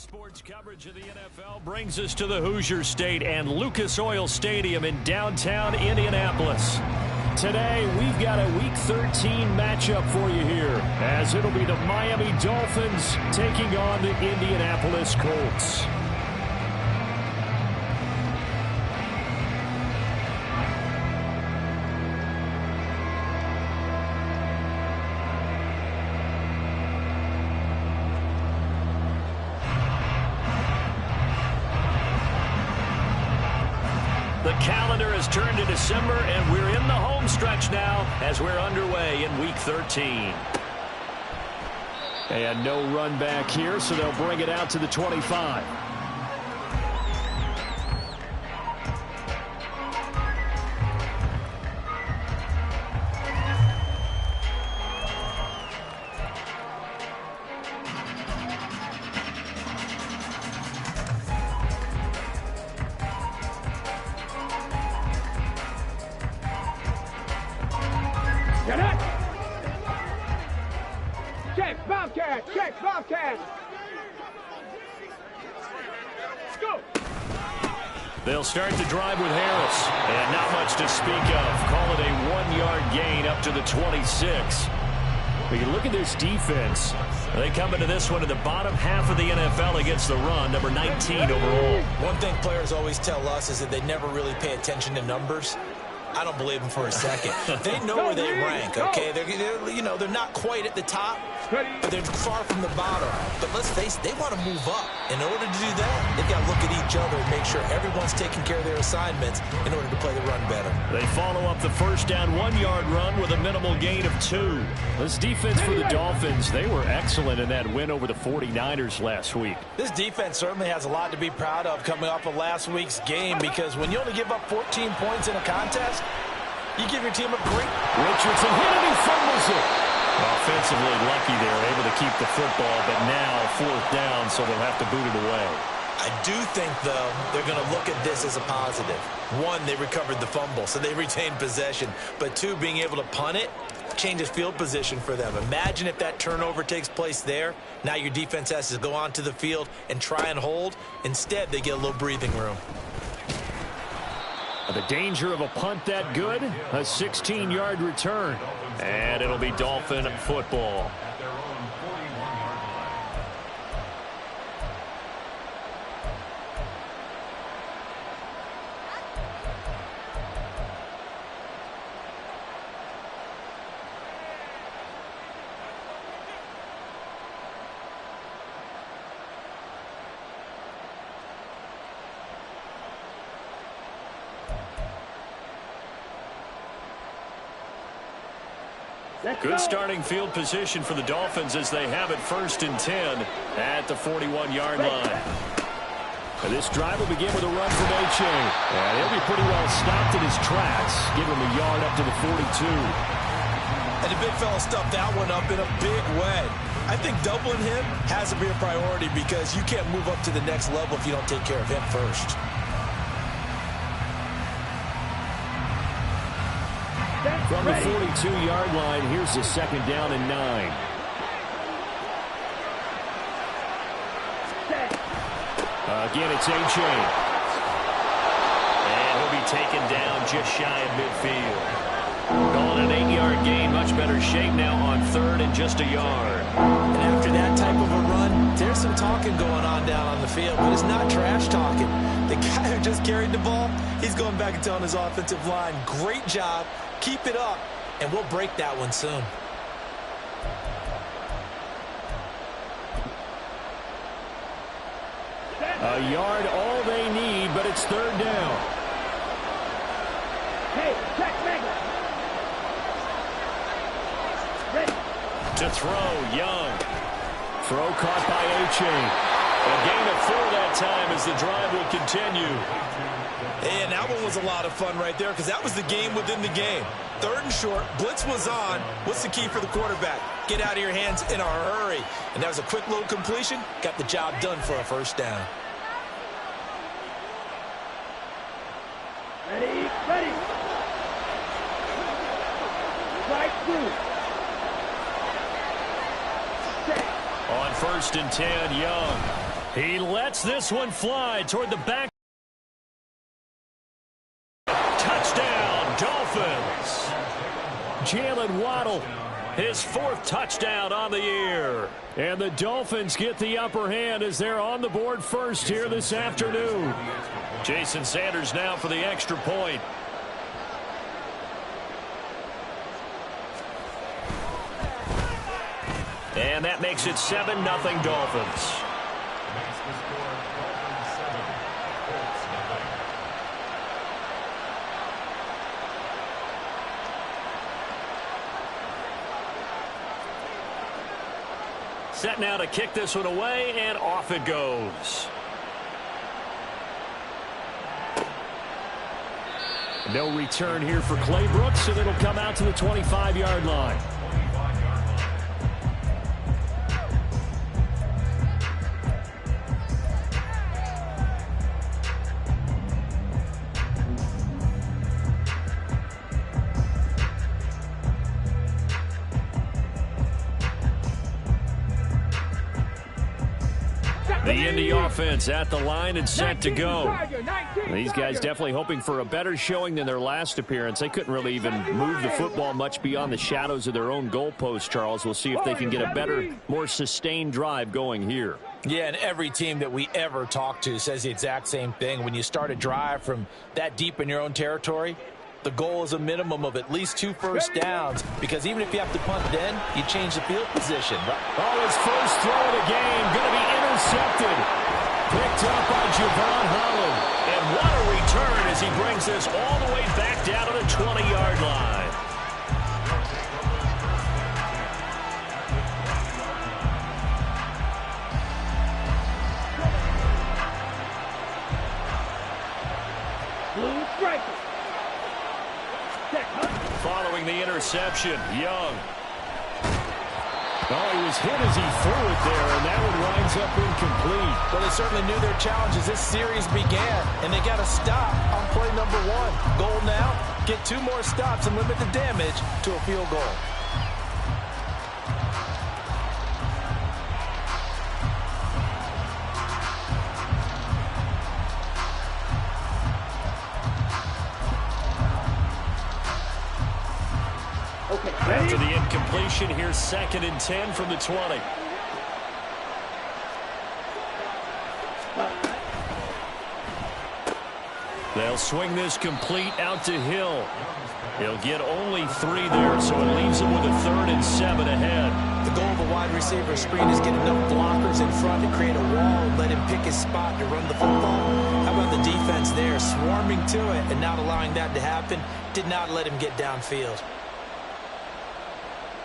Sports coverage of the NFL brings us to the Hoosier State and Lucas Oil Stadium in downtown Indianapolis. Today, we've got a Week 13 matchup for you here, as it'll be the Miami Dolphins taking on the Indianapolis Colts. The calendar has turned to December, and we're in the home stretch now as we're underway in Week 13. And no run back here, so they'll bring it out to the 25. Check, Bobcat! Check, Bobcat! Let's go! They'll start the drive with Harris. And not much to speak of. Call it a 1-yard gain up to the 26. But you look at this defense. They come into this one in the bottom half of the NFL against the run, number 19 overall. One thing players always tell us is that they never really pay attention to numbers. I don't believe them for a second. They know where they rank, okay? They're not quite at the top, but they're far from the bottom. But let's face it, they want to move up. In order to do that, they've got to look at each other and make sure everyone's taking care of their assignments in order to play the run better. They follow up the first down 1-yard run with a minimal gain of 2. This defense for the Dolphins, they were excellent in that win over the 49ers last week. This defense certainly has a lot to be proud of coming off of last week's game, because when you only give up 14 points in a contest, you give your team a break. Richardson hit and he fumbles it. Offensively lucky they're able to keep the football, but now 4th down, so they'll have to boot it away. I do think, though, they're going to look at this as a positive. 1, they recovered the fumble, so they retained possession. But 2, being able to punt it changes field position for them. Imagine if that turnover takes place there. Now your defense has to go onto the field and try and hold. Instead, they get a little breathing room. The danger of a punt that good, a 16-yard return. And it'll be Dolphin football. Good starting field position for the Dolphins as they have it 1st and 10 at the 41-yard line. And this drive will begin with a run from H.A. And he'll be pretty well stopped in his tracks. Give him a yard up to the 42. And the big fella stuffed that one up in a big way. I think doubling him has to be a priority, because you can't move up to the next level if you don't take care of him first. From the 42-yard line, here's the 2nd down and 9. Again, it's A.J. And he'll be taken down just shy of midfield. Calling an 8-yard gain, much better shape now on 3rd and just a yard. And after that type of a run, there's some talking going on down on the field, but it's not trash talking. The guy who just carried the ball, he's going back and telling his offensive line, great job. Keep it up, and we'll break that one soon. A yard, all they need, but it's 3rd down. Hey, check, Megla. Ready. To throw, Young. Throw caught by A.J. A gain of 4 that time as the drive will continue. And that one was a lot of fun right there, because that was the game within the game. 3rd and short, blitz was on. What's the key for the quarterback? Get out of your hands in a hurry. And that was a quick little completion. Got the job done for a 1st down. Ready, ready. Strike 2. On 1st and 10, Young. He lets this one fly toward the back. Touchdown, Dolphins. Jalen Waddle, his 4th touchdown on the year. And the Dolphins get the upper hand as they're on the board first here this afternoon. Jason Sanders now for the extra point. And that makes it 7-0 Dolphins. Set now to kick this one away, and off it goes. No return here for Clay Brooks, and it'll come out to the 25-yard line. The Indy offense at the line and set to go. These guys definitely hoping for a better showing than their last appearance. They couldn't really even move the football much beyond the shadows of their own goalpost, Charles. We'll see if they can get a better, more sustained drive going here. Yeah, and every team that we ever talk to says the exact same thing. When you start a drive from that deep in your own territory, the goal is a minimum of at least 2 first downs, because even if you have to punt then, you change the field position. Oh, his first throw of the game going to be intercepted. Picked up by Javon Holland. And what a return as he brings this all the way back down to the 20-yard line. Blue striker. Following the interception, Young. Oh, he was hit as he threw it there, and that one winds up incomplete. Well, they certainly knew their challenge as this series began, and they got to stop on play number 1. Goal now, get 2 more stops and limit the damage to a field goal. After the incompletion, here's 2nd and 10 from the 20. They'll swing this complete out to Hill. He'll get only 3 there, so it leaves him with a 3rd and 7 ahead. The goal of a wide receiver screen is get enough blockers in front to create a wall and let him pick his spot to run the football. How about the defense there, swarming to it and not allowing that to happen? Did not let him get downfield.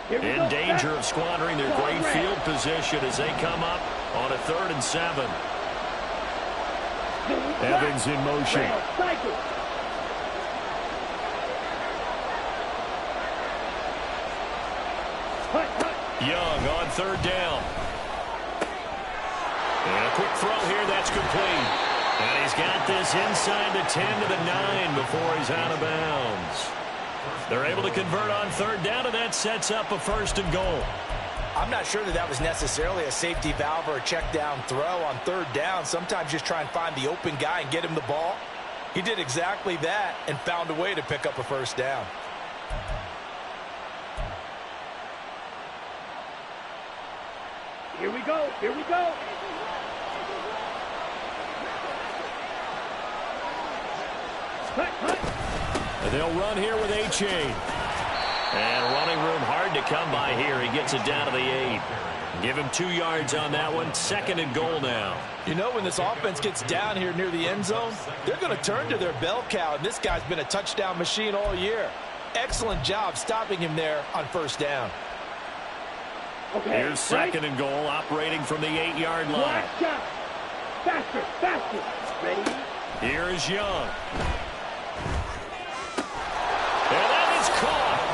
In danger of squandering their great field position as they come up on a 3rd and 7. Evans in motion. Young on 3rd down. And a quick throw here, that's complete. And he's got this inside the 10 to the 9 before he's out of bounds. They're able to convert on 3rd down, and that sets up a 1st and goal. I'm not sure that was necessarily a safety valve or a check down throw on 3rd down. Sometimes just try and find the open guy and get him the ball. He did exactly that and found a way to pick up a 1st down. Here we go. Here we go. They'll run here with A-Chain. And running room hard to come by here. He gets it down to the 8. Give him 2 yards on that one. 2nd and goal now. You know, when this offense gets down here near the end zone, they're going to turn to their bell cow, and this guy's been a touchdown machine all year. Excellent job stopping him there on 1st down. Okay, here's 2nd and goal, operating from the 8-yard line. Faster, faster. Ready? Here is Young. And that is caught.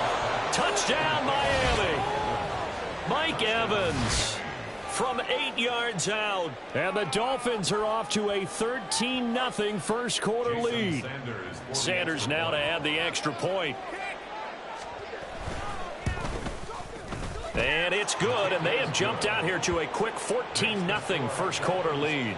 Touchdown, Miami. Mike Evans from 8 yards out. And the Dolphins are off to a 13-0 first quarter lead. Sanders now to add the extra point. And it's good, and they have jumped out here to a quick 14-0 first quarter lead.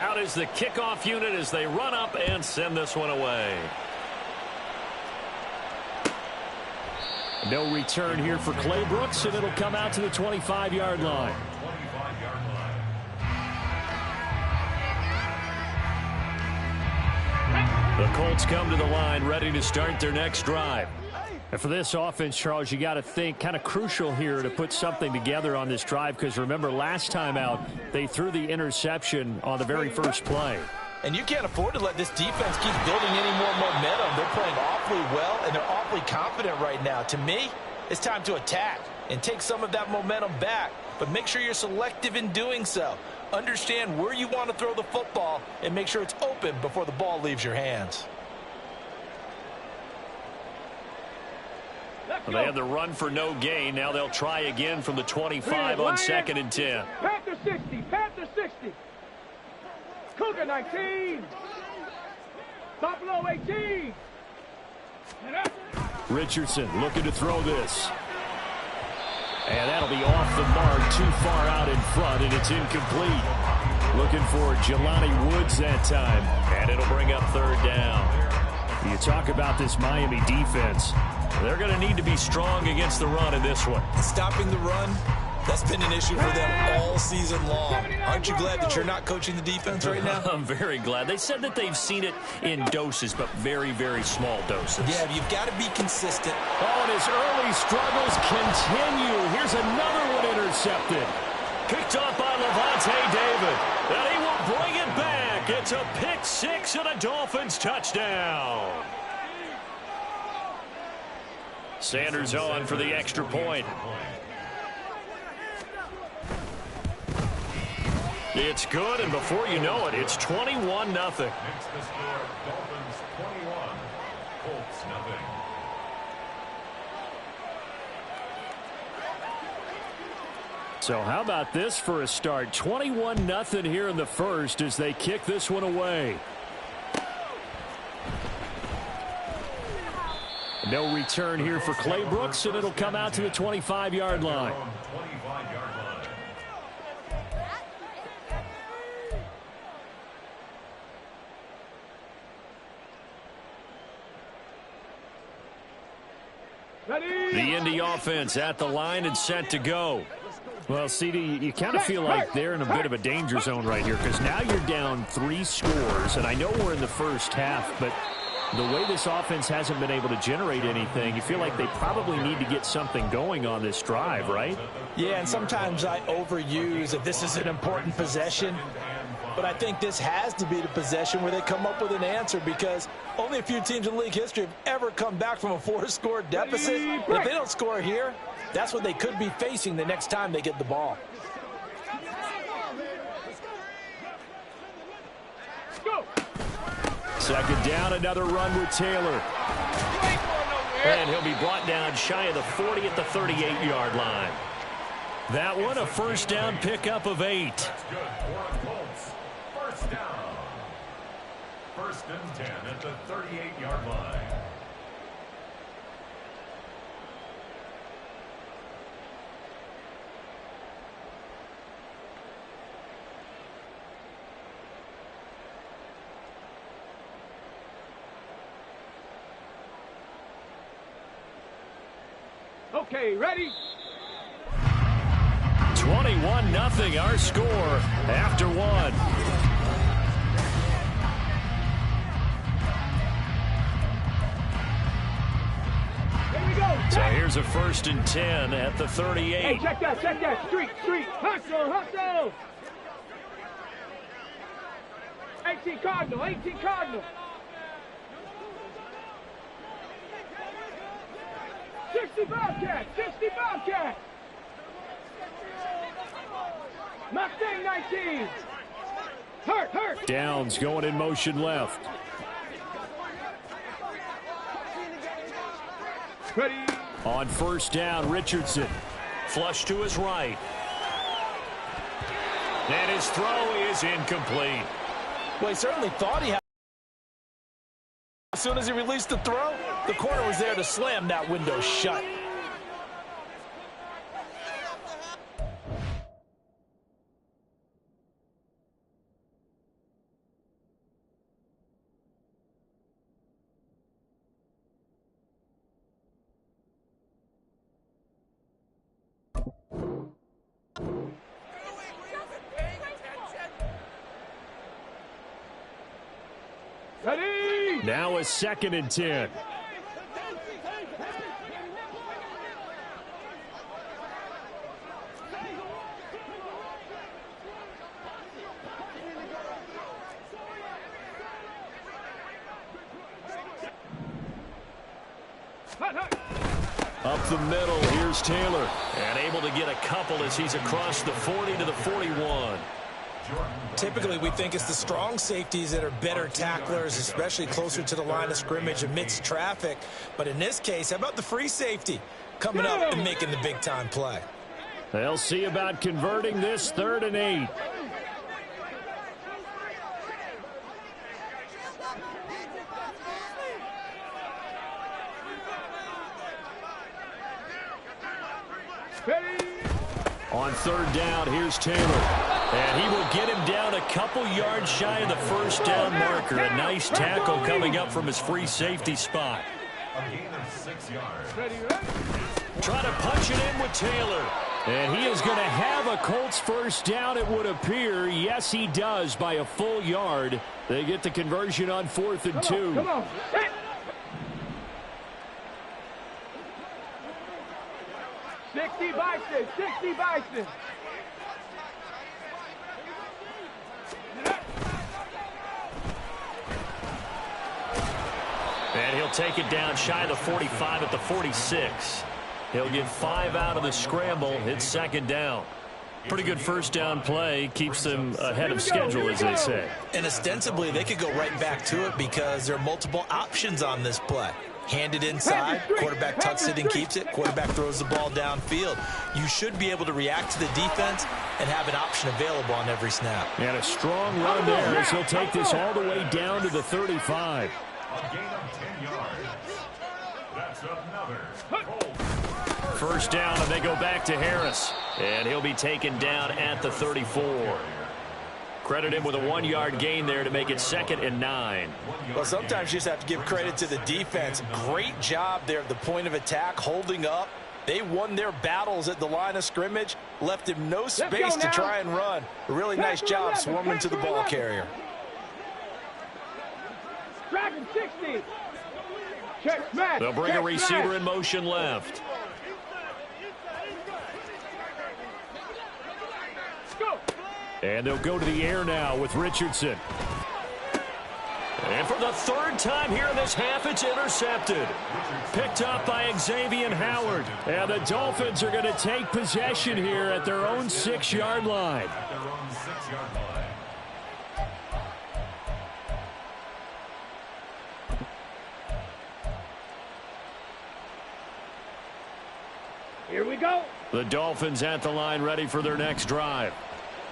Out is the kickoff unit as they run up and send this one away. No return here for Clay Brooks, and it'll come out to the 25-yard line. The Colts come to the line ready to start their next drive. And for this offense, Charles, you got to think kind of crucial here to put something together on this drive, because remember last time out they threw the interception on the very first play. And you can't afford to let this defense keep building any more momentum. They're playing awfully well, and they're awfully confident right now. To me, it's time to attack and take some of that momentum back, but make sure you're selective in doing so. Understand where you want to throw the football and make sure it's open before the ball leaves your hands. Well, they had the run for no gain. Now they'll try again from the 25 on 2nd and 10. Panther 60, Panther 60. Cougar 19. Buffalo 18. Richardson looking to throw this. And that'll be off the mark, too far out in front, and it's incomplete. Looking for Jelani Woods that time, and it'll bring up 3rd down. You talk about this Miami defense. They're going to need to be strong against the run in this one. Stopping the run, that's been an issue for them all season long. Aren't you glad that you're not coaching the defense right now? I'm very glad. They said that they've seen it in doses, but very, very small doses. Yeah, you've got to be consistent. Oh, and his early struggles continue. Here's another one intercepted. Picked off by Levante David. And he will bring it back. It's a pick 6 and a Dolphins touchdown. Sanders on for the extra point. It's good, and before you know it, it's 21-0. So how about this for a start? 21-0 here in the first as they kick this one away. No return here for Clay Brooks, and it'll come out to the 25-yard line. The Indy offense at the line and set to go. Well, CD, you kind of feel like they're in a bit of a danger zone right here, because now you're down 3 scores, and I know we're in the first half, but the way this offense hasn't been able to generate anything, you feel like they probably need to get something going on this drive, right? Yeah, and sometimes I overuse that this is an important possession, but I think this has to be the possession where they come up with an answer, because only a few teams in league history have ever come back from a 4-score deficit. And if they don't score here, that's what they could be facing the next time they get the ball. Second down, another run with Taylor. And he'll be brought down shy of the 40 at the 38-yard line. That one, a first down pickup of 8. First down. 1st and 10 at the 38-yard line. Okay, ready? 21-0 our score after 1. Here we go. So here's a 1st and 10 at the 38. Hey, check that, check that. Street. Hustle, hustle. 18 Cardinal. 60 Bobcat. Mustang 19. Hurt. Downs going in motion left. On first down, Richardson. Flush to his right. And his throw is incomplete. Well, he certainly thought he had. As soon as he released the throw, the corner was there to slam that window shut. Ready? Now a 2nd and 10. Up the middle, here's Taylor. And able to get a couple as he's across the 40 to the 41. Typically, we think it's the strong safeties that are better tacklers, especially closer to the line of scrimmage amidst traffic. But in this case, how about the free safety coming up and making the big-time play? They'll see about converting this 3rd and 8. On 3rd down, here's Taylor. And he will get him down a couple yards shy of the first down marker. A nice tackle coming up from his free safety spot. A gain of 6 yards. Trying to punch it in with Taylor. And he is going to have a Colts first down, it would appear. Yes, he does, by a full yard. They get the conversion on 4th and 2. Come on. Hit. 60 Bison. 60 Bison. And he'll take it down shy of the 45 at the 46. He'll get 5 out of the scramble. It's 2nd down. Pretty good first down play. Keeps them ahead of schedule, as they say. And ostensibly, they could go right back to it because there are multiple options on this play. Handed inside, quarterback tucks it and keeps it, quarterback throws the ball downfield. You should be able to react to the defense and have an option available on every snap. And a strong run there as he'll take this all the way down to the 35. A gain of 10 yards. That's another Colts. First down, and they go back to Harris. And he'll be taken down at the 34. Credit him with a 1-yard gain there to make it 2nd and 9. Well, sometimes you just have to give credit to the defense. Great job there at the point of attack, holding up. They won their battles at the line of scrimmage, left him no space to try and run. A really nice job swarming to the ball carrier. Dragon 60. Check smash. They'll bring a Check receiver smash. in motion left. Go. And they'll go to the air now with Richardson. And for the 3rd time here in this half, it's intercepted. Picked up by Xavier Howard. And the Dolphins are going to take possession here at their own 6-yard line. At their own 6-yard line. Here we go. The Dolphins at the line ready for their next drive.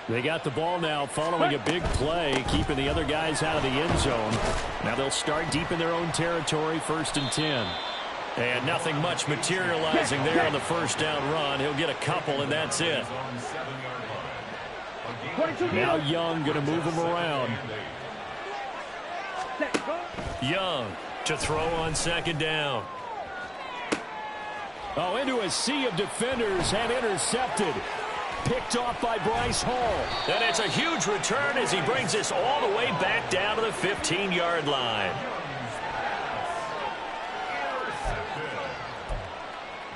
They got the ball now following a big play, keeping the other guys out of the end zone. Now they'll start deep in their own territory, 1st and 10. And nothing much materializing there on the first down run. He'll get a couple, and that's it. Now Young going to move him around. Young to throw on 2nd down. Oh, into a sea of defenders and intercepted. Picked off by Bryce Hall. And it's a huge return as he brings this all the way back down to the 15-yard line.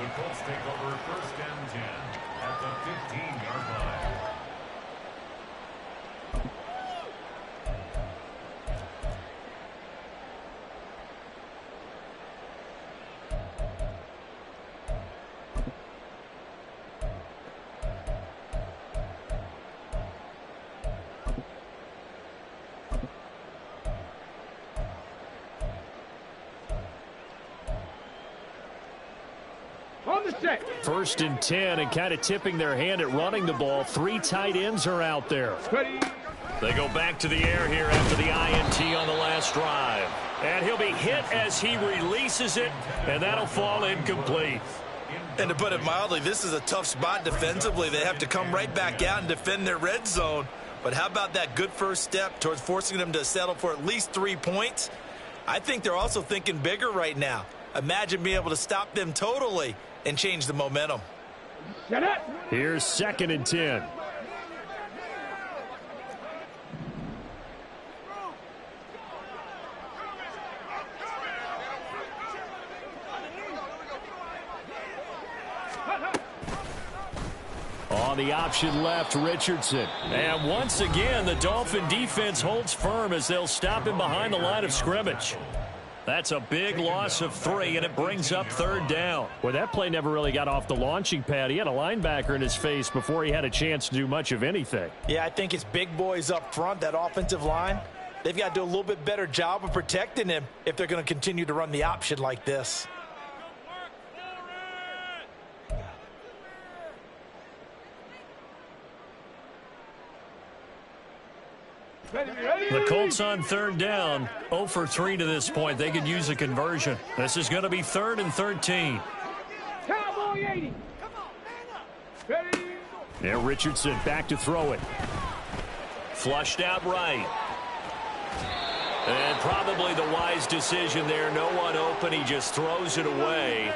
The Colts take over 1st and 10 at the 15-yard line. Set. 1st and 10, and kind of tipping their hand at running the ball. 3 tight ends are out there. Ready. They go back to the air here after the INT on the last drive. And he'll be hit as he releases it, and that'll fall incomplete. And to put it mildly, this is a tough spot defensively. They have to come right back out and defend their red zone. But how about that good first step towards forcing them to settle for at least 3 points? I think they're also thinking bigger right now. Imagine being able to stop them totally and change the momentum. Set up. Here's 2nd and 10. On the option left, Richardson. And once again, the Dolphin defense holds firm as they'll stop him behind the line of scrimmage. That's a big loss of 3, and it brings up 3rd down. Well, that play never really got off the launching pad. He had a linebacker in his face before he had a chance to do much of anything. Yeah, I think it's big boys up front, that offensive line. They've got to do a little bit better job of protecting him if they're going to continue to run the option like this. The Colts on 3rd down, 0 for 3 to this point. They could use a conversion. This is going to be 3rd and 13. Cowboy 80. Ready. Now Richardson back to throw it. Flushed out right. And probably the wise decision there. No one open. He just throws it away.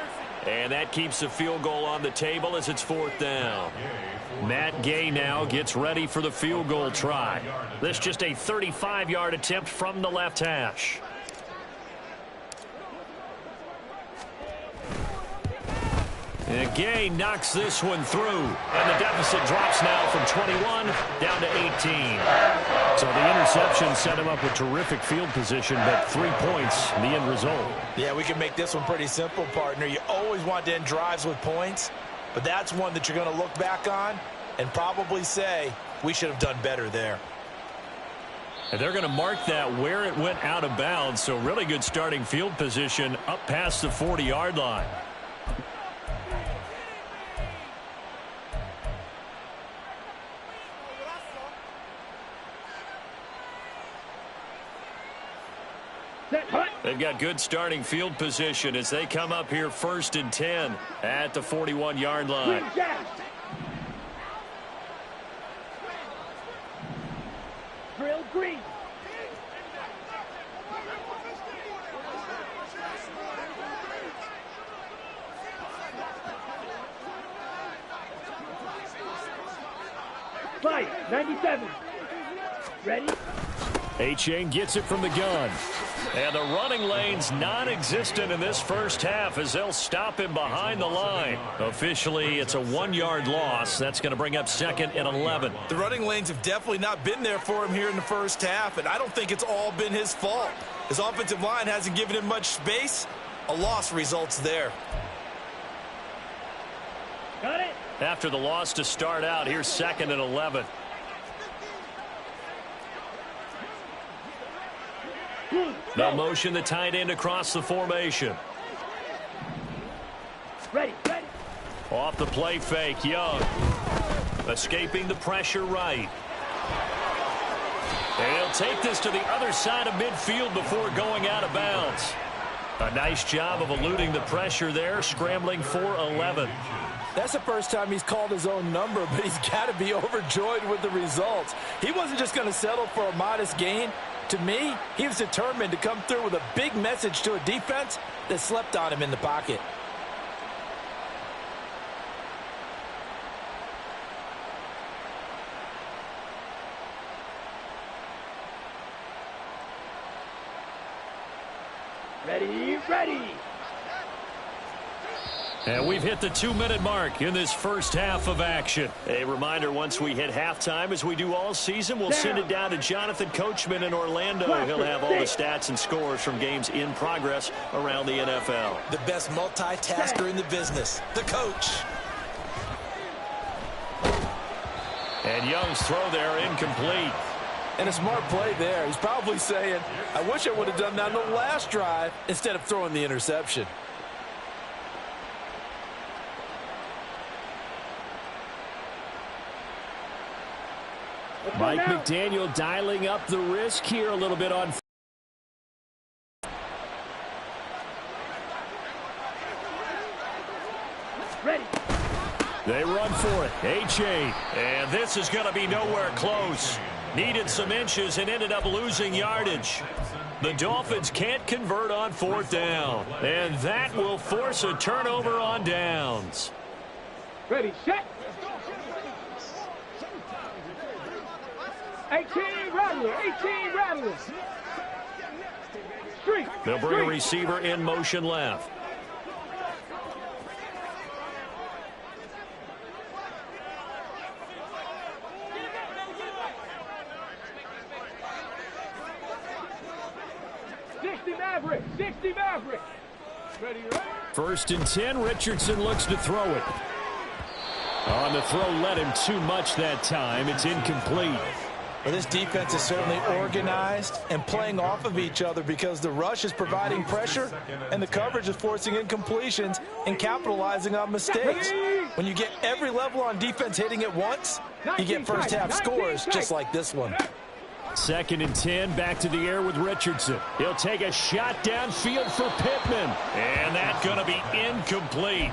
And that keeps the field goal on the table as it's 4th down. Matt Gay now gets ready for the field goal try. This just a 35-yard attempt from the left hash. And Gay knocks this one through. And the deficit drops now from 21 down to 18. So the interception set him up with terrific field position, but 3 points, the end result. Yeah, we can make this one pretty simple, partner. You always want to end drives with points, but that's one that you're going to look back on and probably say, we should have done better there. And they're going to mark that where it went out of bounds, so really good starting field position up past the 40-yard line. They've got good starting field position as they come up here 1st and 10 at the 41-yard line. Drill green. Fight 97. Ready? Achane gets it from the gun. And the running lane's non-existent in this first half as they'll stop him behind the line. Officially, it's a 1-yard loss. That's going to bring up 2nd and 11. The running lanes have definitely not been there for him here in the first half, and I don't think it's all been his fault. His offensive line hasn't given him much space. A loss results there. Got it. After the loss to start out, here's 2nd and 11. They'll motion the tight end across the formation. Ready, ready. Off the play fake, Young. Escaping the pressure right. And he'll take this to the other side of midfield before going out of bounds. A nice job of eluding the pressure there, scrambling for 11. That's the first time he's called his own number, but he's got to be overjoyed with the results. He wasn't just going to settle for a modest gain. To me, he was determined to come through with a big message to a defense that slept on him in the pocket. Ready, ready. And we've hit the 2-minute mark in this first half of action. A reminder, once we hit halftime, as we do all season, we'll send it down to Jonathan Coachman in Orlando. He'll have all the stats and scores from games in progress around the NFL. The best multitasker in the business, the coach. And Young's throw there incomplete. And a smart play there. He's probably saying, I wish I would have done that on the last drive instead of throwing the interception. Mike McDaniel dialing up the risk here a little bit on. Ready. They run for it. H8. And this is going to be nowhere close. Needed some inches and ended up losing yardage. The Dolphins can't convert on 4th down. And that will force a turnover on downs. Ready, set. 18 Rattler, 18 Rattler. Street. They'll bring a receiver in motion left. Maverick, 60 Maverick. Ready, ready. 1st and 10. Richardson looks to throw it. On the throw, led him too much that time. It's incomplete. Well, this defense is certainly organized and playing off of each other because the rush is providing pressure and the coverage is forcing incompletions and capitalizing on mistakes. When you get every level on defense hitting at once, you get first half scores just like this one. 2nd and 10, back to the air with Richardson. He'll take a shot downfield for Pittman. And that's going to be incomplete.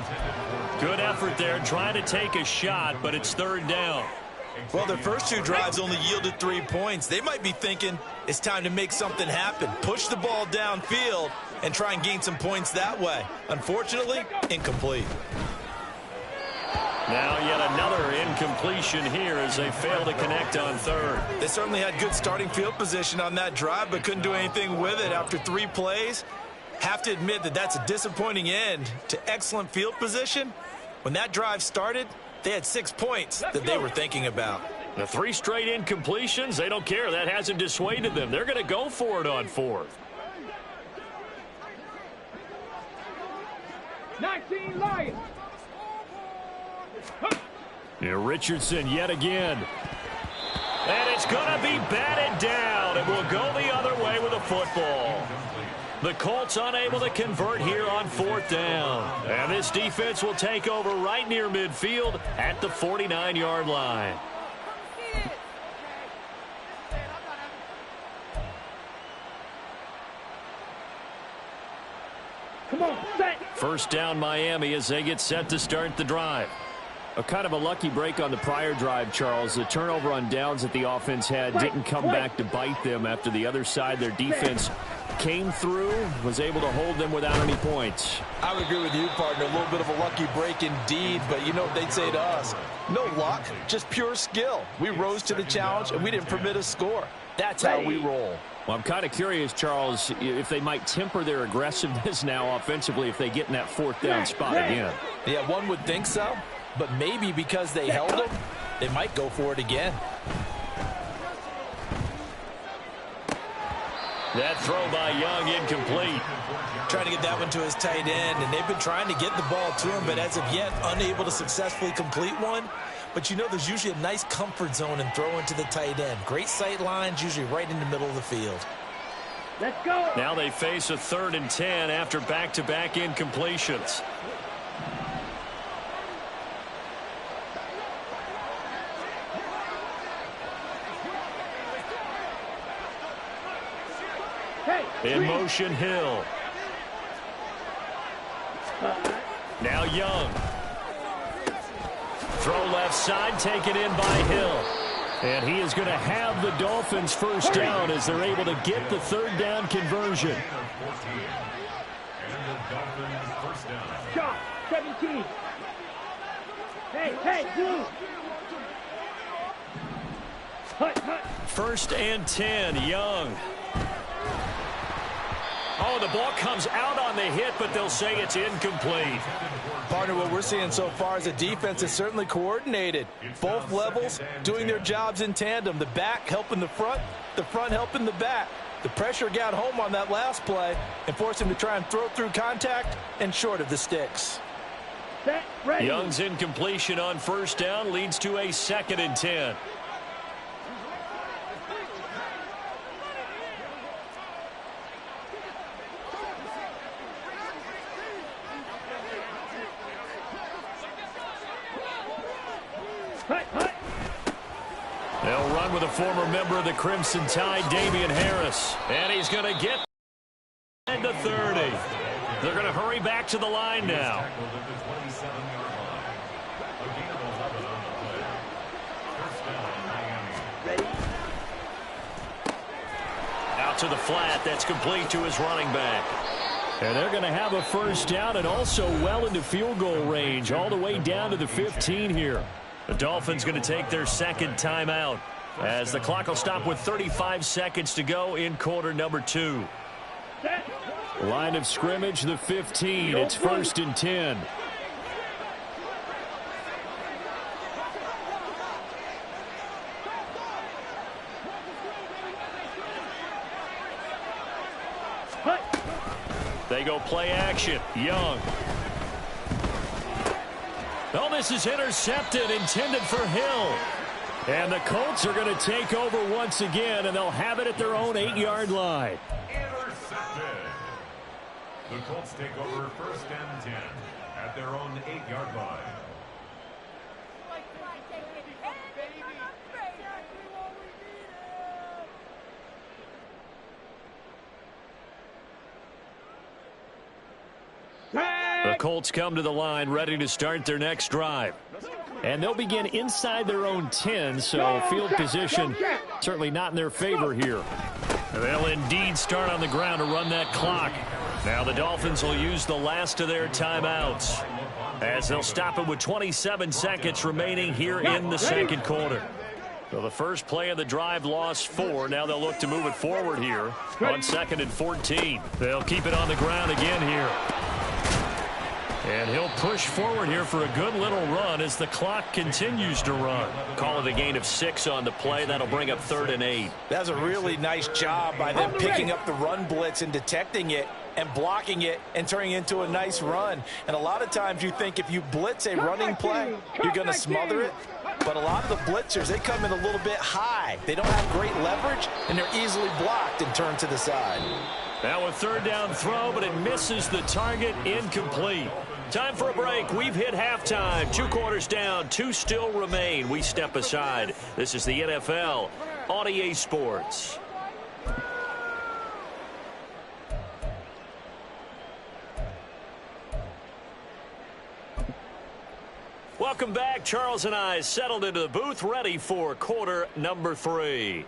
Good effort there trying to take a shot, but it's 3rd down. Well, their first 2 drives only yielded 3 points. They might be thinking it's time to make something happen. Push the ball downfield and try and gain some points that way. Unfortunately, incomplete. Now yet another incompletion here as they fail to connect on 3rd. They certainly had good starting field position on that drive, but couldn't do anything with it after 3 plays. Have to admit that that's a disappointing end to excellent field position. When that drive started, they had 6 points that they were thinking about. The 3 straight incompletions, they don't care. That hasn't dissuaded them. They're going to go for it on 4th. 19 Lions. Here Richardson yet again. And it's going to be batted down. It will go the other way with a football. The Colts unable to convert here on 4th down. And this defense will take over right near midfield at the 49-yard line. Come on, set. 1st down Miami as they get set to start the drive. A kind of a lucky break on the prior drive, Charles. The turnover on downs that the offense had didn't come back to bite them after the other side. Their defense came through, was able to hold them without any points. I would agree with you, partner. A little bit of a lucky break indeed, but you know what they'd say to us? No luck, just pure skill. We rose to the challenge, and we didn't permit a score. That's how we roll. Well, I'm kind of curious, Charles, if they might temper their aggressiveness now offensively if they get in that 4th down spot again. Yeah, one would think so. But maybe because they held him, they might go for it again. That throw by Young incomplete. Trying to get that one to his tight end, and they've been trying to get the ball to him, but as of yet, unable to successfully complete one. But you know there's usually a nice comfort zone in throwing to the tight end. Great sight lines, usually right in the middle of the field. Let's go. Now they face a 3rd and 10 after back-to-back incompletions. In motion, Hill. Now Young. Throw left side, taken in by Hill. And he is going to have the Dolphins 1st down as they're able to get the 3rd down conversion. Shot, 17. Hey, blue. Hut. 1st and 10, Young. Oh, the ball comes out on the hit, but they'll say it's incomplete. Partner, what we're seeing so far is the defense is certainly coordinated. Both levels doing their jobs in tandem. The back helping the front helping the back. The pressure got home on that last play and forced him to try and throw through contact and short of the sticks. Set, ready. Young's incompletion on 1st down leads to a 2nd and 10. They'll run run with a former member of the Crimson Tide, Damian Harris. And he's going to get to 30. They're going to hurry back to the line now. Out to the flat. That's complete to his running back. And they're going to have a first down and also well into field goal range, all the way down to the 15 here. The Dolphins going to take their second timeout as the clock will stop with 35 seconds to go in quarter number 2. Line of scrimmage, the 15. It's 1st and 10. They go play action. Young. Oh, this is intercepted, intended for Hill. And the Colts are going to take over once again, and they'll have it at their own 8-yard line. Intercepted. The Colts take over 1st and 10 at their own 8-yard line. The Colts come to the line ready to start their next drive. And they'll begin inside their own 10, so field position certainly not in their favor here. They'll indeed start on the ground to run that clock. Now the Dolphins will use the last of their timeouts as they'll stop it with 27 seconds remaining here in the second quarter. So the first play of the drive lost 4. Now they'll look to move it forward here on 2nd and 14. They'll keep it on the ground again here. And he'll push forward here for a good little run as the clock continues to run. Call it a gain of 6 on the play. That'll bring up 3rd and 8. That's a really nice job by them picking up the run blitz and detecting it and blocking it and turning it into a nice run. And a lot of times you think if you blitz a running play, you're going to smother it. But a lot of the blitzers, they come in a little bit high. They don't have great leverage, and they're easily blocked and turned to the side. Now a 3rd down throw, but it misses the target. Incomplete. Time for a break. We've hit halftime. 2 quarters down. 2 still remain. We step aside. This is the NFL on EA Sports. Welcome back. Charles and I settled into the booth, ready for quarter number 3.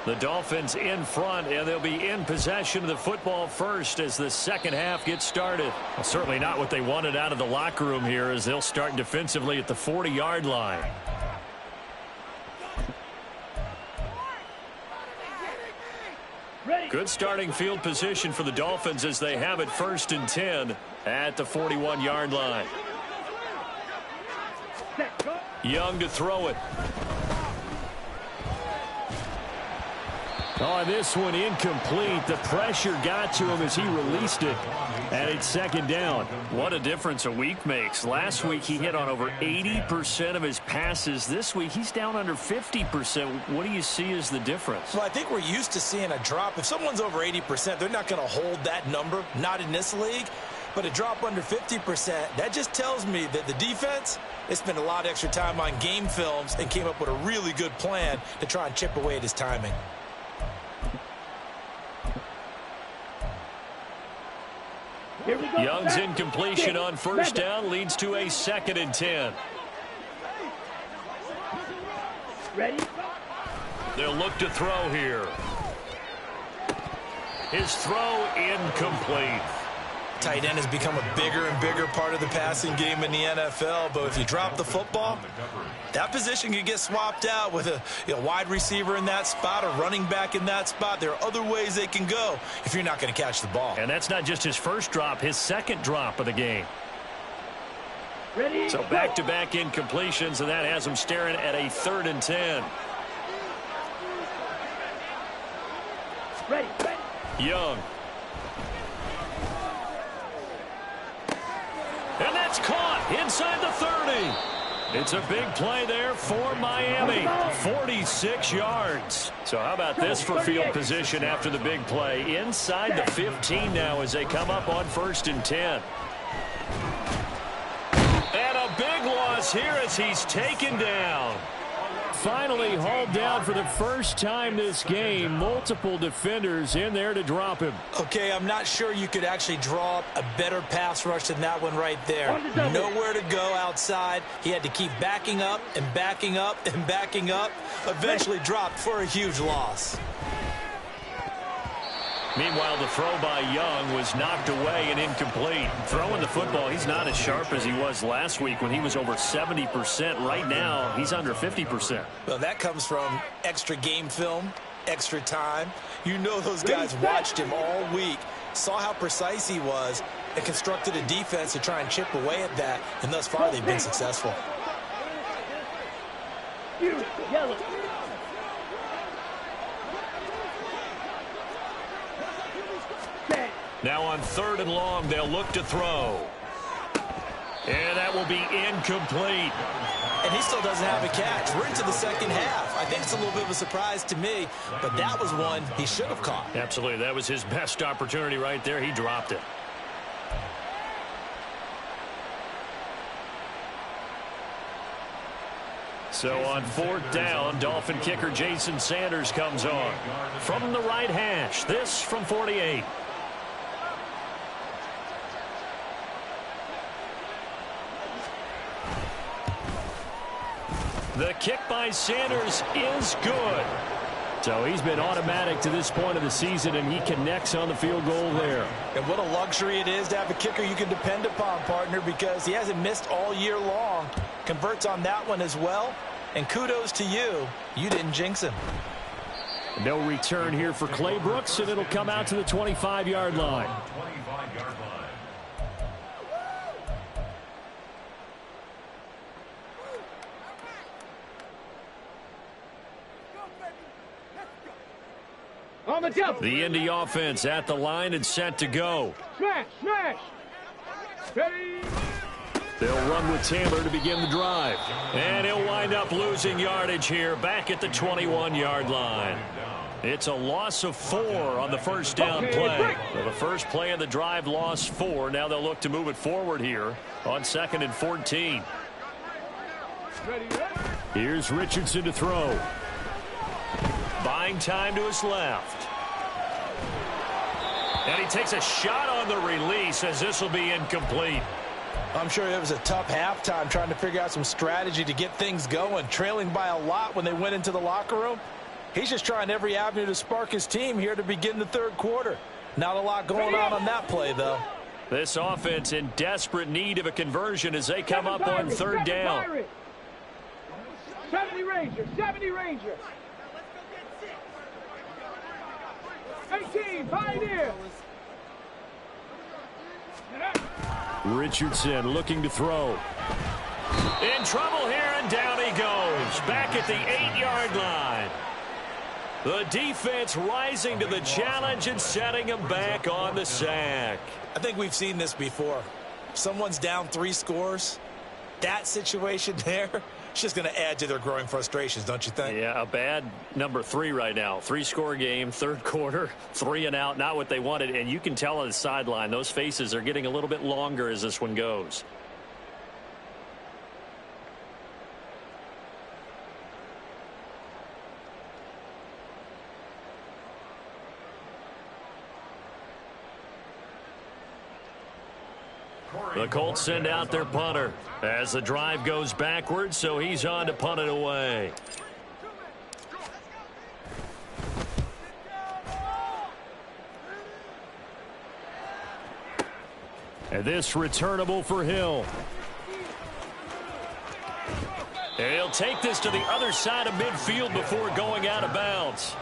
The Dolphins in front, and they'll be in possession of the football first as the second half gets started. Well, certainly not what they wanted out of the locker room here as they'll start defensively at the 40-yard line. Good starting field position for the Dolphins as they have it 1st and 10 at the 41-yard line. Young to throw it. Oh, this one incomplete. The pressure got to him as he released it, and it's 2nd down. What a difference a week makes. Last week he hit on over 80% of his passes. This week he's down under 50%. What do you see as the difference? Well, I think we're used to seeing a drop. If someone's over 80%, they're not going to hold that number, not in this league. But a drop under 50%, that just tells me that the defense, they spent a lot of extra time on game films and came up with a really good plan to try and chip away at his timing. Young's incompletion on 1st down leads to a 2nd and 10. Ready? They'll look to throw here. His throw incomplete. Tight end has become a bigger and bigger part of the passing game in the NFL, but if you drop the football, that position can get swapped out with a wide receiver in that spot, a running back in that spot. There are other ways they can go if you're not going to catch the ball. And that's not just his first drop, his 2nd drop of the game. Ready? So back-to-back incompletions, and that has him staring at a 3rd and 10. Ready. Young. And that's caught inside the 30. It's a big play there for Miami. 46 yards. So how about this for field position after the big play? Inside the 15 now as they come up on 1st and 10. And a big loss here as he's taken down. Finally hauled down for the first time this game. Multiple defenders in there to drop him. Okay, I'm not sure you could actually draw up a better pass rush than that one right there. Nowhere to go outside. He had to keep backing up and backing up and backing up. Eventually dropped for a huge loss. Meanwhile, the throw by Young was knocked away and incomplete. Throwing the football, he's not as sharp as he was last week when he was over 70%. Right now, he's under 50%. Well, that comes from extra game film, extra time. You know those guys watched him all week, saw how precise he was, and constructed a defense to try and chip away at that, and thus far they've been successful. Yellow. Now on 3rd and long, they'll look to throw. And that will be incomplete. And he still doesn't have a catch. We're into the second half. I think it's a little bit of a surprise to me, but that was one he should have caught. Absolutely. That was his best opportunity right there. He dropped it. So on 4th down, Dolphin kicker Jason Sanders comes on. From the right hash, this from 48. The kick by Sanders is good. So he's been automatic to this point of the season, and he connects on the field goal there. And what a luxury it is to have a kicker you can depend upon, partner, because he hasn't missed all year long. Converts on that one as well. And kudos to you. You didn't jinx him. No return here for Clay Brooks, and it'll come out to the 25-yard line. 25-yard line. On the jump. The Indy offense at the line and set to go. Smash, smash. Ready. They'll run with Taylor to begin the drive. And he'll wind up losing yardage here back at the 21-yard line. It's a loss of 4 on the first down play. So the first play of the drive lost 4. Now they'll look to move it forward here on 2nd and 14. Ready. Here's Richardson to throw. Buying time to his left. And he takes a shot on the release as this will be incomplete. I'm sure it was a tough halftime trying to figure out some strategy to get things going. Trailing by a lot when they went into the locker room. He's just trying every avenue to spark his team here to begin the 3rd quarter. Not a lot going on that play, though. This offense in desperate need of a conversion as they come up on 3rd down. 70 Ranger, 70 Ranger. 18, Pioneer. Richardson looking to throw. In trouble here, and down he goes. Back at the 8-yard line. The defense rising to the challenge and setting him back on the sack. I think we've seen this before. If someone's down 3 scores, that situation there, it's just going to add to their growing frustrations, don't you think? Yeah, a bad number 3 right now. 3-score game, 3rd quarter, 3 and out, not what they wanted. And you can tell on the sideline, those faces are getting a little bit longer as this one goes. The Colts send out their punter as the drive goes backwards, so he's on to punt it away. And this returnable for Hill. And he'll take this to the other side of midfield before going out of bounds.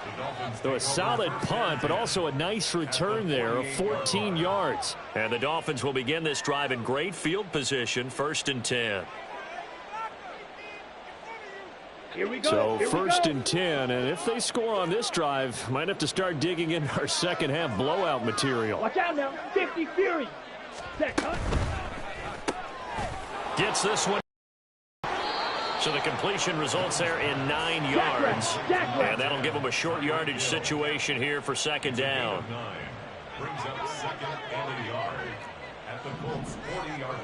So a solid punt, but also a nice return there of 14 yards. And the Dolphins will begin this drive in great field position, 1st and 10. Here we go. So 1st and 10, and if they score on this drive, might have to start digging in our second half blowout material. Watch out now. 50 Fury. Set, huh? Gets this one. So the completion results there in 9 yards. And that'll give them a short yardage situation here for second down. Brings up second and a yard at the Colts 40-yard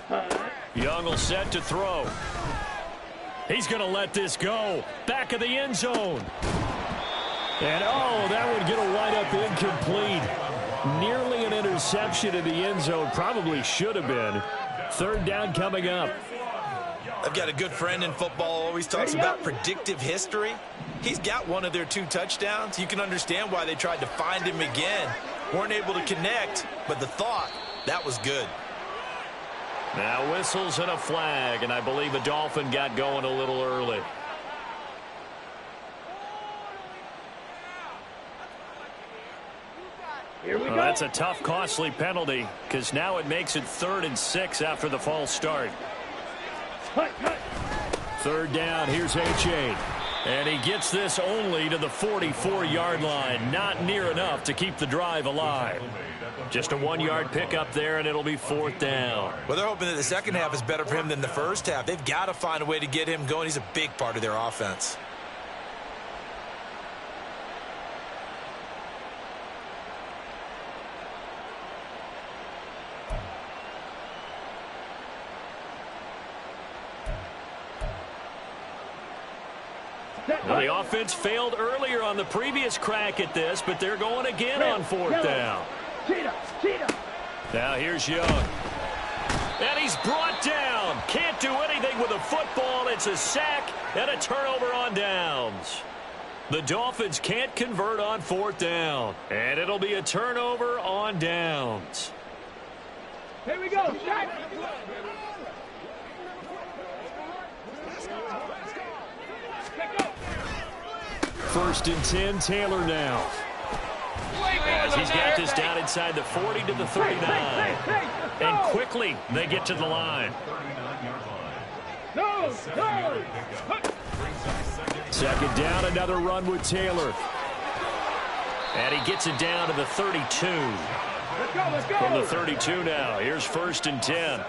line. Young will set to throw. He's going to let this go. Back of the end zone. And, oh, that would get a wind up incomplete. Nearly an interception in the end zone. Probably should have been. Third down coming up. I've got a good friend in football, always talks about predictive history. He's got one of their 2 touchdowns. You can understand why they tried to find him again. Weren't able to connect, but the thought, that was good. Now whistles and a flag, and I believe a Dolphin got going a little early. Here we go. That's a tough, costly penalty, because now it makes it 3rd and 6 after the false start. Third down, here's H.A. And he gets this only to the 44-yard line. Not near enough to keep the drive alive. Just a 1-yard pickup there, and it'll be 4th down. Well, they're hoping that the second half is better for him than the first half. They've got to find a way to get him going. He's a big part of their offense. Well, the offense failed earlier on the previous crack at this, but they're going again on 4th down. Now here's Young. And he's brought down. Can't do anything with a football. It's a sack and a turnover on downs. The Dolphins can't convert on 4th down. And it'll be a turnover on downs. Here we go. First and 10, Taylor now. As he's got this down inside the 40 to the 39. And quickly they get to the line. Second down, another run with Taylor. And he gets it down to the 32. From the 32 now, here's first and 10.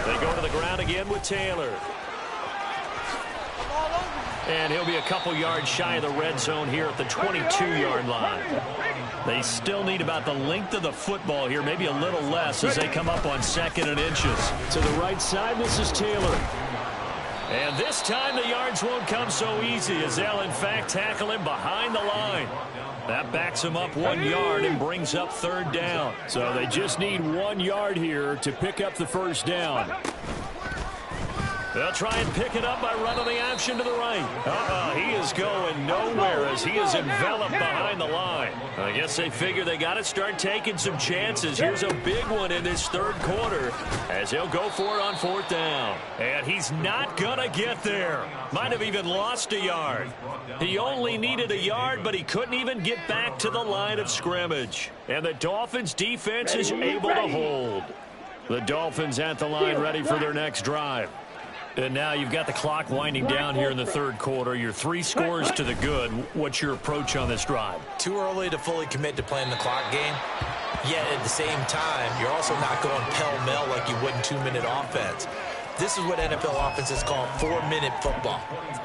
They go to the ground again with Taylor. And he'll be a couple yards shy of the red zone here at the 22-yard line. They still need about the length of the football here, maybe a little less as they come up on 2nd and inches. To the right side, this is Taylor. And this time the yards won't come so easy as they'll, in fact, tackle him behind the line. That backs him up 1 yard and brings up 3rd down. So they just need 1 yard here to pick up the first down. They'll try and pick it up by running the option to the right. He is going nowhere as he is enveloped behind the line. I guess they figure they got to start taking some chances. Here's a big one in this 3rd quarter as he'll go for it on 4th down. And he's not going to get there. Might have even lost a yard. He only needed a yard, but he couldn't even get back to the line of scrimmage. And the Dolphins defense is able to hold. The Dolphins at the line ready for their next drive. And now you've got the clock winding down here in the 3rd quarter. You're 3 scores to the good. What's your approach on this drive? Too early to fully commit to playing the clock game. Yet at the same time, you're also not going pell-mell like you would in 2-minute offense. This is what NFL offenses call 4-minute football.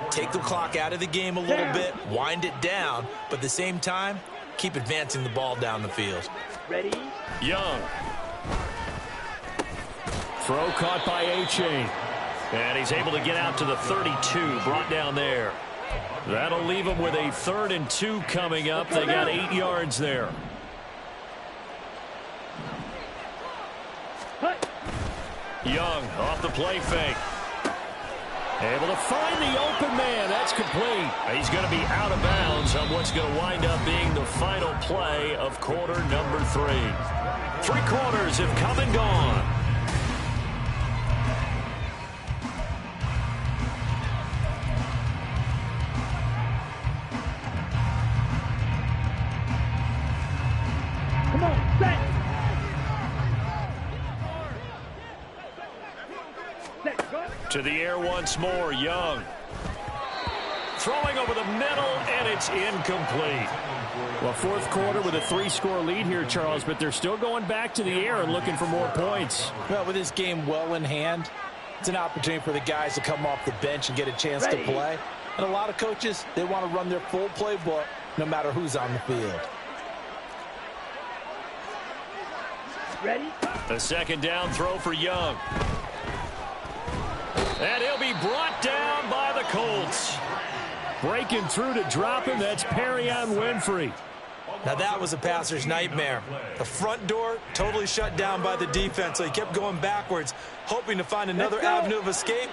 Take the clock out of the game a little bit, wind it down, but at the same time, keep advancing the ball down the field. Ready? Young. Throw caught by A-Chain. And he's able to get out to the 32, brought down there. That'll leave him with a 3rd and 2 coming up. They got 8 yards there. Young off the play fake. Able to find the open man. That's complete. He's going to be out of bounds on what's going to wind up being the final play of quarter number 3. 3 quarters have come and gone. To the air once more, Young. Throwing over the middle, and It's incomplete. Well, fourth quarter with a 3-score lead here, Charles, but they're still going back to the air and looking for more points. Well, with this game well in hand, it's an opportunity for the guys to come off the bench and get a chance to play. And a lot of coaches, they want to run their full playbook no matter who's on the field. Ready? The second down throw for Young. And he'll be brought down by the Colts. Breaking through to drop him, that's Perrion Winfrey. Now that was a passer's nightmare. The front door totally shut down by the defense, so he kept going backwards, hoping to find another avenue of escape.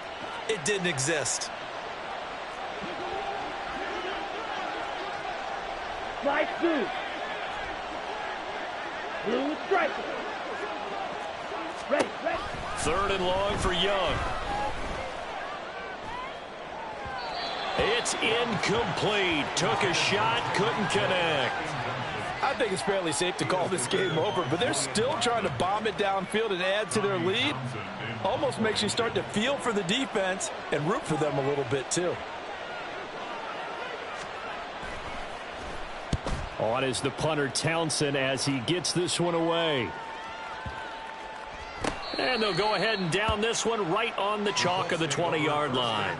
It didn't exist. Slide 2. Blue striker. Ready. Third and long for Young. It's incomplete. Took a shot, couldn't connect. I think it's fairly safe to call this game over, but they're still trying to bomb it downfield and add to their lead. Almost makes you start to feel for the defense and root for them a little bit too. On is the punter Townsend as he gets this one away. And they'll go ahead and down this one right on the chalk of the 20-yard line.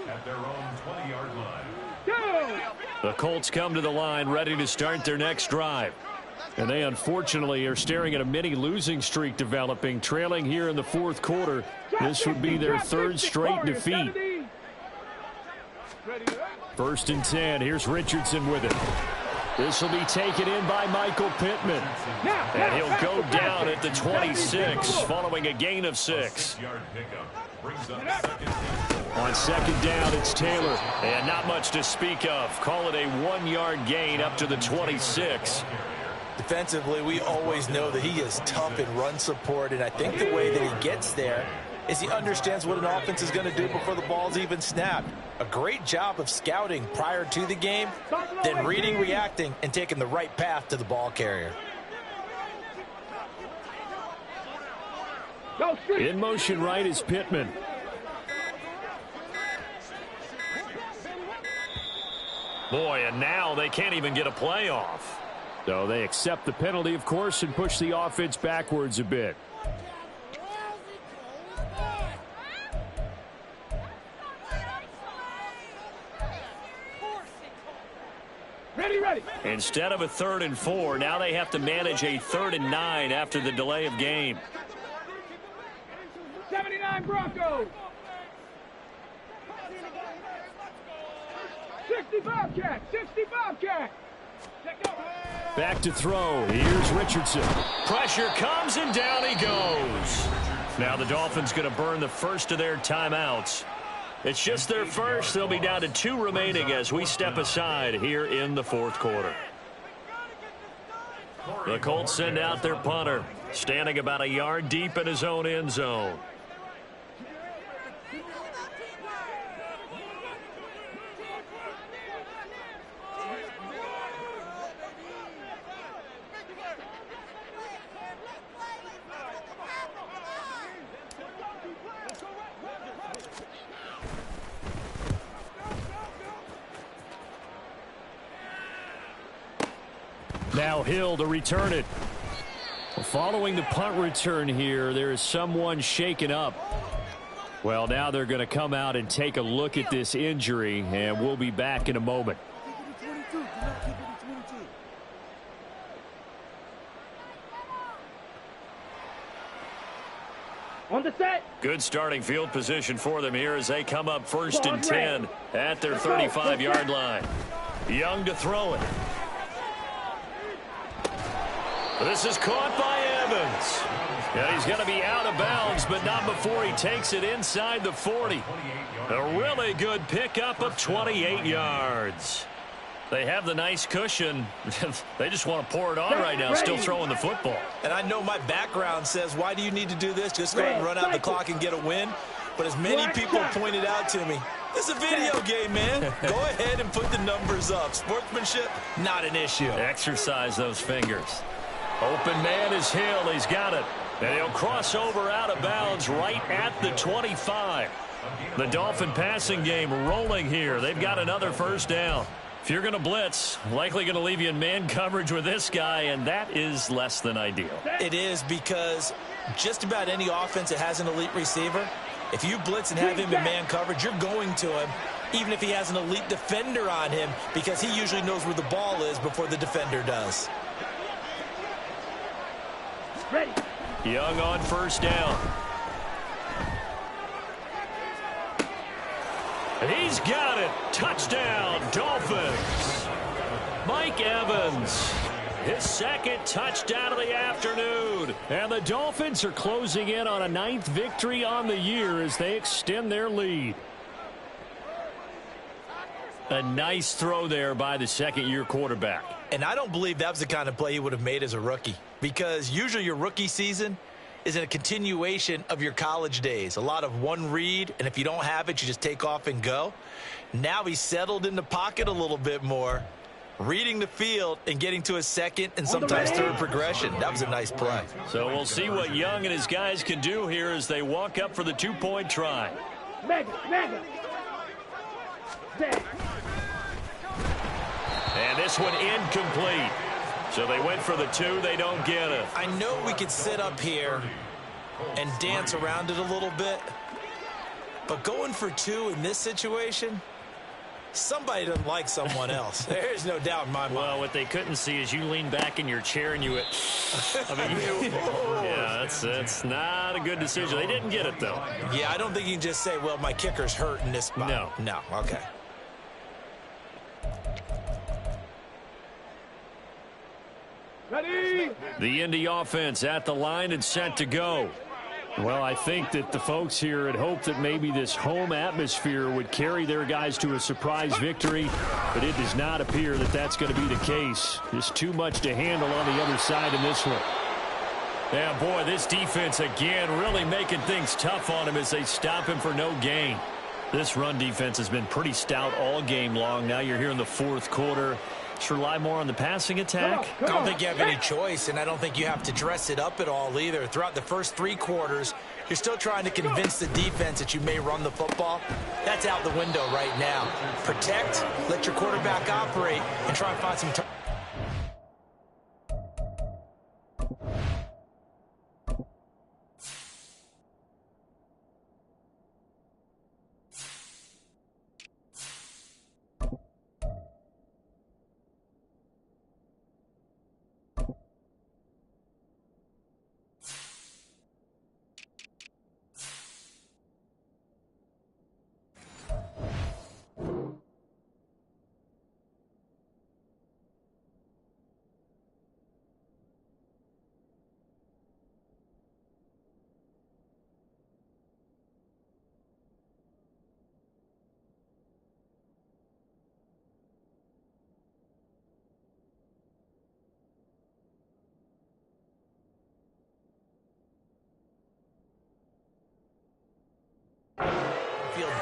At their own 20-yard line. The Colts come to the line ready to start their next drive. And they unfortunately are staring at a mini losing streak developing, trailing here in the fourth quarter. This would be their third straight defeat. First and 10. Here's Richardson with it. This will be taken in by Michael Pittman. And he'll go down at the 26 following a gain of 6. On second down, it's Taylor. And not much to speak of. Call it a 1-yard gain up to the 26. Defensively, we always know that he is tough in run support, and I think the way that he gets there is he understands what an offense is going to do before the ball's even snapped. A great job of scouting prior to the game, then reading, reacting, and taking the right path to the ball carrier. In motion right is Pittman. Boy, and now they can't even get a play off. So they accept the penalty, of course, and push the offense backwards a bit. Ready. Instead of a 3rd and 4, now they have to manage a 3rd and 9 after the delay of game. 79 Broncos. 65 cat. Back to throw. Here's Richardson. Pressure comes and down he goes. Now the Dolphins going to burn the first of their timeouts. It's just their first. They'll be down to 2 remaining as we step aside here in the fourth quarter. The Colts send out their punter, standing about a yard deep in his own end zone. Now Hill to return it. Following the punt return here, there is someone shaken up. Well, now they're going to come out and take a look at this injury, and we'll be back in a moment. On the set. Good starting field position for them here as they come up 1st and 10 at their 35-yard line. Young to throw it. This is caught by Evans. And he's going to be out of bounds, but not before he takes it inside the 40. A really good pickup of 28 yards. They have the nice cushion. They just want to pour it on right now, still throwing the football. And I know my background says, why do you need to do this? Just go ahead and run out the clock and get a win. But as many people pointed out to me, this is a video game, man. Go ahead and put the numbers up. Sportsmanship, not an issue. Exercise those fingers. Open man is Hill. He's got it. And he'll cross over out of bounds right at the 25. The Dolphin passing game rolling here. They've got another first down. If you're going to blitz, likely going to leave you in man coverage with this guy, and that is less than ideal. It is, because just about any offense that has an elite receiver, if you blitz and have him in man coverage, you're going to him, even if he has an elite defender on him, because he usually knows where the ball is before the defender does. Ready. Young on first down. He's got it. Touchdown, Dolphins. Mike Evans, his second touchdown of the afternoon. And the Dolphins are closing in on a 9th victory on the year as they extend their lead. A nice throw there by the second-year quarterback. And I don't believe that was the kind of play he would have made as a rookie, because usually your rookie season is a continuation of your college days. A lot of one read, and if you don't have it, you just take off and go. Now he's settled in the pocket a little bit more, reading the field and getting to a second and sometimes third progression. That was a nice play. So we'll see what Young and his guys can do here as they walk up for the 2-point try. Mega. And this one incomplete. So they went for the 2. They don't get it. I know we could sit up here and dance around it a little bit, but going for 2 in this situation, somebody doesn't like someone else. There's no doubt in my mind. Well, what they couldn't see is you lean back in your chair and you went, yeah, that's not a good decision. They didn't get it, though. Yeah, I don't think you can just say, well, my kicker's hurt in this spot. No, okay. Ready. The Indy offense at the line and set to go. Well, I think that the folks here had hoped that maybe this home atmosphere would carry their guys to a surprise victory, but it does not appear that that's going to be the case. Just too much to handle on the other side in this one. Yeah, boy, this defense again really making things tough on him as they stop him for no gain. This run defense has been pretty stout all game long. Now you're here in the fourth quarter. Rely more on the passing attack? I don't think you have any choice, and I don't think you have to dress it up at all either. Throughout the first 3 quarters, you're still trying to convince the defense that you may run the football. That's out the window right now. Protect, let your quarterback operate, and try and find some time.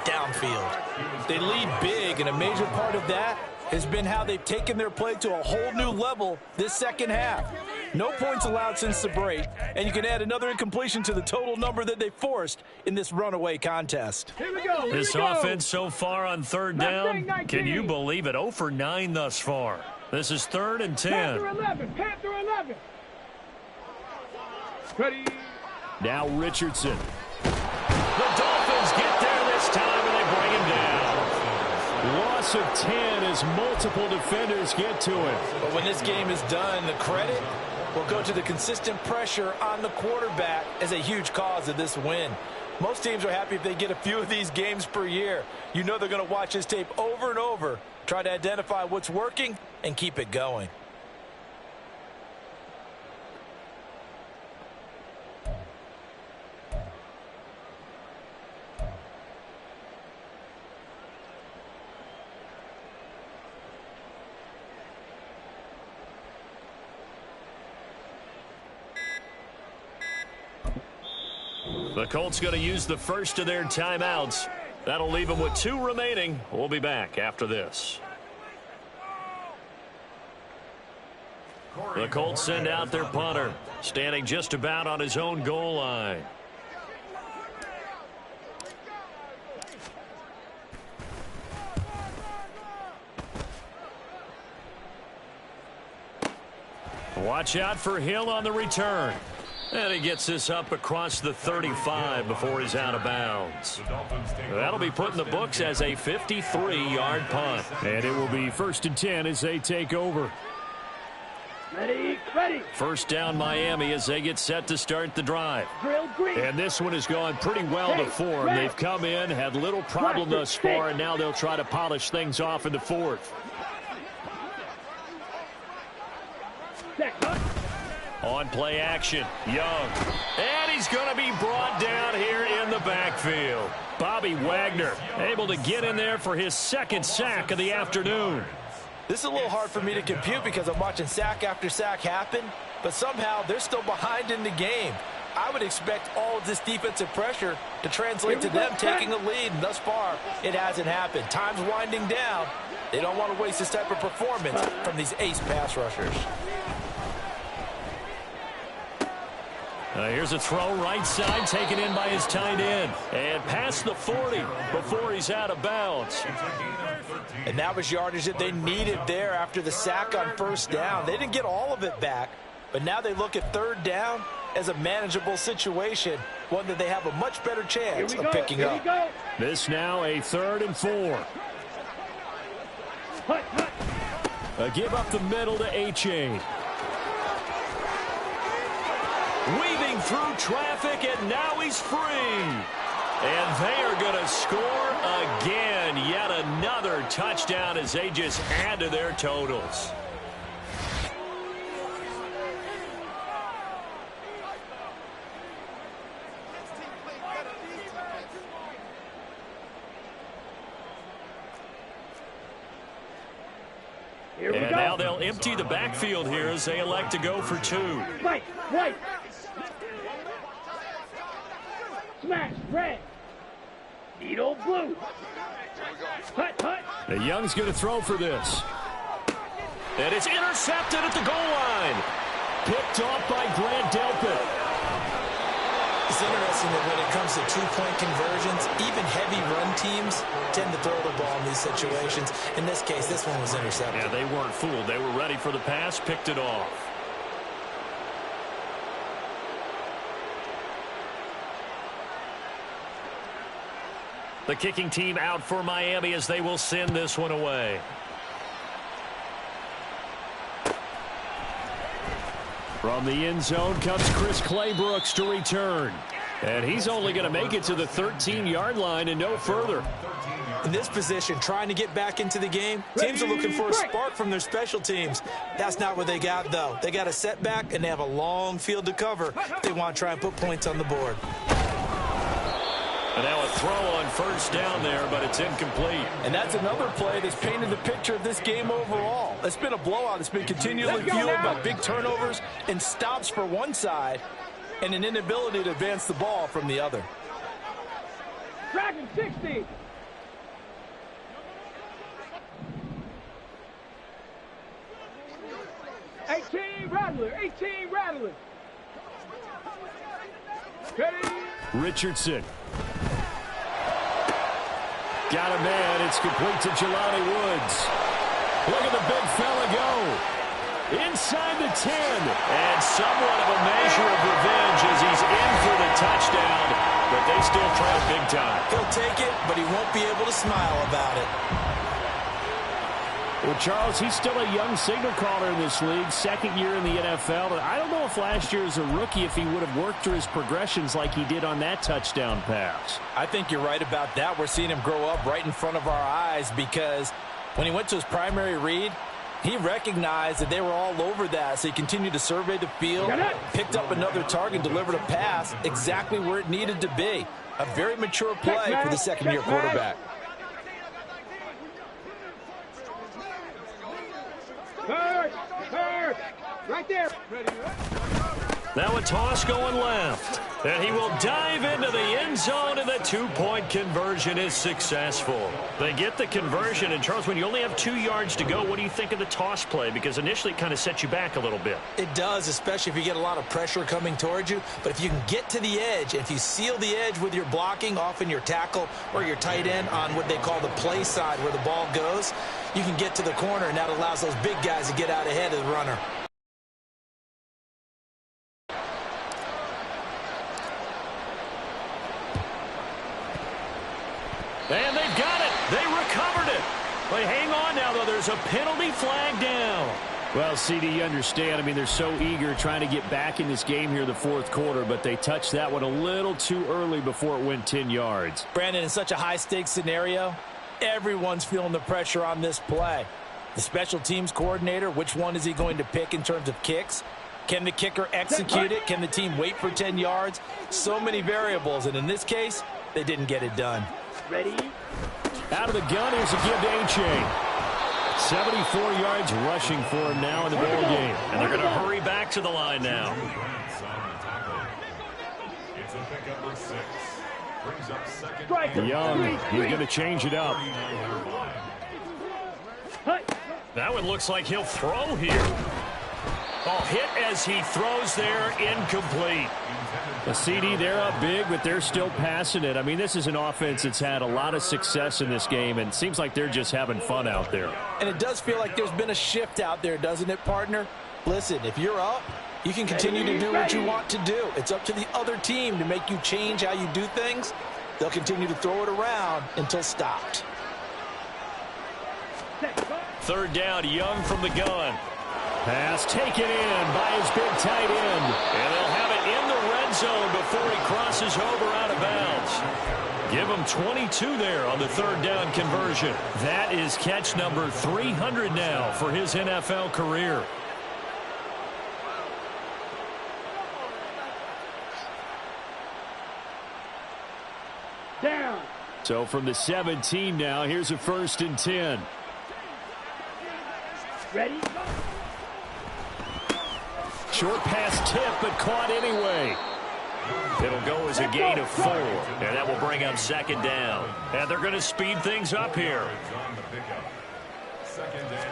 Downfield. They lead big, and a major part of that has been how they've taken their play to a whole new level this second half. No points allowed since the break, and you can add another incompletion to the total number that they forced in this runaway contest. Here we go. This offense so far on third down, can you believe it? 0 for 9 thus far. This is 3rd and 10. Panther 11. Panther 11. Ready. Now Richardson. The Dolphins get there this time, and they bring him down. Loss of 10 as multiple defenders get to it. But when this game is done, the credit will go to the consistent pressure on the quarterback as a huge cause of this win. Most teams are happy if they get a few of these games per year. You know they're going to watch this tape over and over, try to identify what's working, and keep it going. The Colts going to use the first of their timeouts. That'll leave them with 2 remaining. We'll be back after this. The Colts send out their punter, standing just about on his own goal line. Watch out for Hill on the return. And he gets this up across the 35 before he's out of bounds. That'll be put in the books as a 53-yard punt. And it will be 1st and 10 as they take over. Ready. First down Miami as they get set to start the drive. And this one has gone pretty well to form. They've come in, had little problem thus far, and now they'll try to polish things off in the 4th. On play action, Young. And he's going to be brought down here in the backfield. Bobby Wagner able to get in there for his 2nd sack of the afternoon. This is a little hard for me to compute because I'm watching sack after sack happen, but somehow they're still behind in the game. I would expect all of this defensive pressure to translate to them taking a lead, and thus far, it hasn't happened. Time's winding down. They don't want to waste this type of performance from these ace pass rushers. Here's a throw right side taken in by his tight end. And past the 40 before he's out of bounds. And that was yardage that they needed there after the sack on 1st down. They didn't get all of it back, but now they look at 3rd down as a manageable situation, one that they have a much better chance of picking up. This now a 3rd and 4. A give up the middle to Achane. Weaving through traffic, and now he's free. And they are going to score again. Yet another touchdown as they just add to their totals. And now they'll empty the backfield here as they elect to go for 2. Right. Smash, red. Needle blue. Hut. The Young's going to throw for this. And it's intercepted at the goal line. Picked off by Grant Delpit. It's interesting that when it comes to 2-point conversions, even heavy run teams tend to throw the ball in these situations. In this case, this one was intercepted. Yeah, they weren't fooled. They were ready for the pass, picked it off. The kicking team out for Miami as they will send this one away. From the end zone comes Chris Claybrooks to return. And he's only going to make it to the 13-yard line and no further. In this position, trying to get back into the game, teams are looking for a spark from their special teams. That's not what they got, though. They got a setback, and they have a long field to cover if they want to try and put points on the board. And now a throw on 1st down there, but it's incomplete. And that's another play that's painted the picture of this game overall. It's been a blowout. It's been continually fueled by big turnovers and stops for one side and an inability to advance the ball from the other. Dragon 60. Rattler. Ready. Richardson. Got a man. It's complete to Jelani Woods. Look at the big fella go. Inside the 10. And somewhat of a measure of revenge as he's in for the touchdown. But they still trail big time. He'll take it, but he won't be able to smile about it. Well, Charles, he's still a young signal caller in this league, 2nd year in the NFL. But I don't know if last year as a rookie, if he would have worked through his progressions like he did on that touchdown pass. I think you're right about that. We're seeing him grow up right in front of our eyes because when he went to his primary read, he recognized that they were all over that, so he continued to survey the field, picked up another target, delivered a pass exactly where it needed to be. A very mature play for the 2nd-year quarterback. Right there. Now a toss going left. And he will dive into the end zone, and the 2-point conversion is successful. They get the conversion, and Charles, when you only have 2 yards to go, what do you think of the toss play? Because initially it kind of sets you back a little bit. It does, especially if you get a lot of pressure coming towards you. But if you can get to the edge, if you seal the edge with your blocking, often your tackle or your tight end on what they call the play side where the ball goes, you can get to the corner, and that allows those big guys to get out ahead of the runner. And they've got it. They recovered it. But hang on now, though. There's a penalty flag down. Well, CD, you understand. I mean, they're so eager trying to get back in this game here in the fourth quarter, but they touched that one a little too early before it went 10 yards. Brandon, in such a high-stakes scenario, everyone's feeling the pressure on this play. The special teams coordinator, which one is he going to pick in terms of kicks? Can the kicker execute it? Can the team wait for 10 yards? So many variables, and in this case, they didn't get it done. Ready? Out of the gun, here's a give to A-Chain. 74 yards rushing for him now in the ball game. And they're going to hurry back to the line now. It's a pickup of 6. Brings up second. Young, he's going to change it up. That one looks like he'll throw here. Oh, hit as he throws there, incomplete. The CD, they're up big, but they're still passing it. I mean, this is an offense that's had a lot of success in this game, and it seems like they're just having fun out there. And it does feel like there's been a shift out there, doesn't it, partner? Listen, if you're up, you can continue to do what you want to do. It's up to the other team to make you change how you do things. They'll continue to throw it around until stopped. Third down, Young from the gun. Pass taken in by his big tight end. And they'll have it in the red zone before he crosses over out of bounds. Give him 22 there on the third down conversion. That is catch number 300 now for his NFL career. Down. So from the 17 now, here's a 1st and 10. Ready? Short pass tip, but caught anyway. It'll go as a gain of 4, and that will bring up 2nd down. And they're going to speed things up here.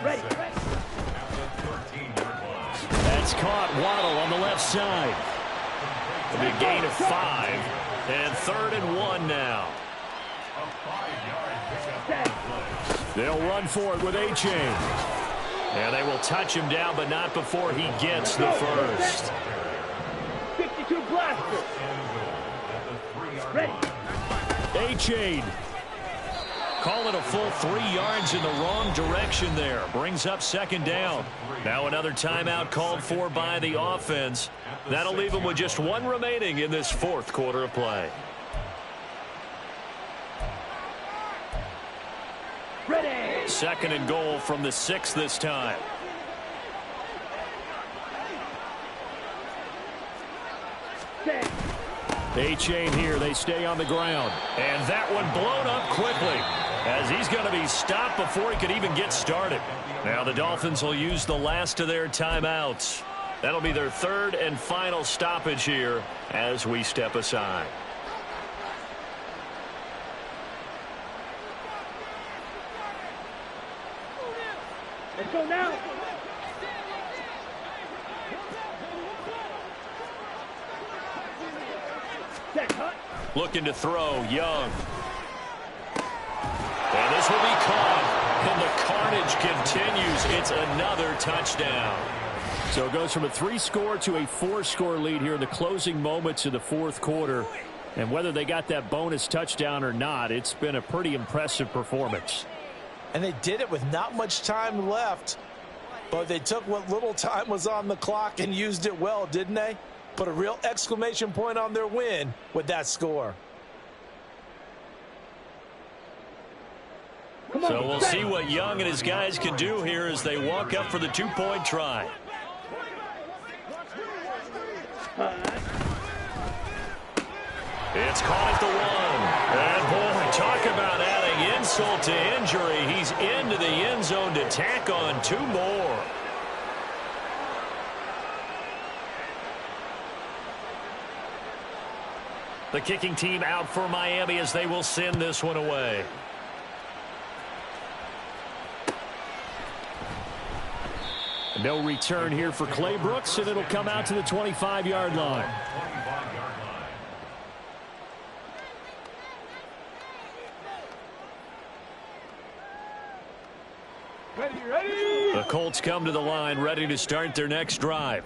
Ready. That's caught. Waddle on the left side. It'll be a gain of 5, and 3rd and 1 now. They'll run for it with A-Chain. And they will touch him down, but not before he gets the first. 52 blaster. Ready. A-Chain. Call it a full 3 yards in the wrong direction there. Brings up 2nd down. Now another timeout called for by the offense. That'll leave them with just 1 remaining in this 4th quarter of play. Ready. 2nd and goal from the 6 this time. A-Chain here. They stay on the ground. And that one blown up quickly as he's going to be stopped before he could even get started. Now the Dolphins will use the last of their timeouts. That'll be their 3rd and final stoppage here as we step aside. Let's go now. Looking to throw, Young. And this will be caught. And the carnage continues. It's another touchdown. So it goes from a 3-score to a 4-score lead here in the closing moments of the 4th quarter. And whether they got that bonus touchdown or not, it's been a pretty impressive performance. And they did it with not much time left. But they took what little time was on the clock and used it well, didn't they? Put a real exclamation point on their win with that score. So we'll see what Young and his guys can do here as they walk up for the 2-point try. It's caught at the 1. And boy, talk about adding insult to injury. He's into the end zone to tack on 2 more. The kicking team out for Miami as they will send this one away. No return here for Clay Brooks, and it'll come out to the 25-yard line. Ready. The Colts come to the line ready to start their next drive.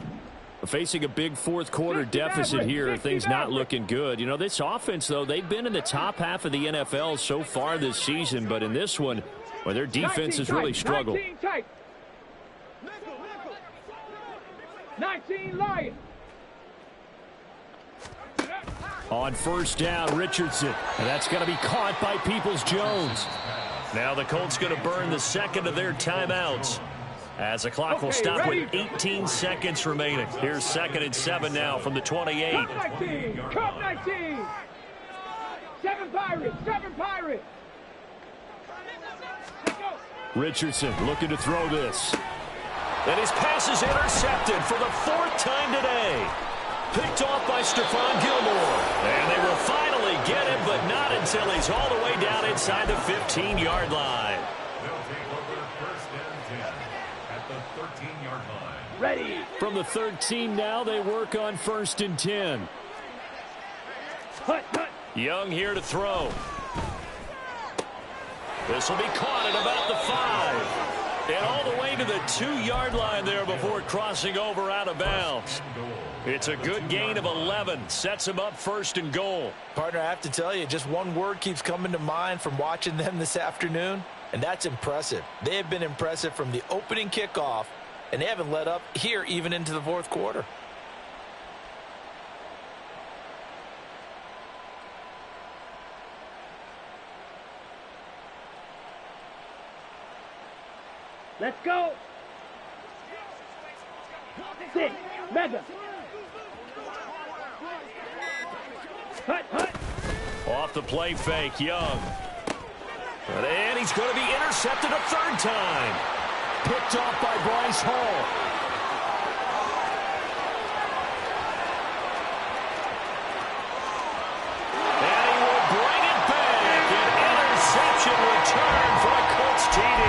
Facing a big fourth quarter deficit here, things not looking good. You know, this offense, though, they've been in the top half of the NFL so far this season, but in this one, well, their defense has really struggled. 19 Lions. On first down, Richardson. And that's going to be caught by Peoples-Jones. Now the Colts going to burn the second of their timeouts, as the clock will stop with 18 seconds remaining. Here's 2nd and 7 now from the 28. Cup 19. Cup 19. 7 Pirates. 7 Pirates. Richardson looking to throw this. And his pass is intercepted for the 4th time today. Picked off by Stephon Gilmore. And they will finally get him, but not until he's all the way down inside the 15-yard line. They'll take over 1st and 10 at the 13-yard line. Ready. From the 13 now, they work on 1st and 10. Hut, hut. Young here to throw. This will be caught at about the 5. And all the way to the 2-yard line there before crossing over out of bounds. It's a good gain of 11. Sets him up 1st and goal. Partner, I have to tell you, just one word keeps coming to mind from watching them this afternoon, and that's impressive. They have been impressive from the opening kickoff, and they haven't let up here even into the 4th quarter. Let's go. 6. Mega. Hut, hut. Off the play fake, Young. And he's going to be intercepted a 3rd time. Picked off by Bryce Hall. And he will bring it back. An interception return for a Colts TD.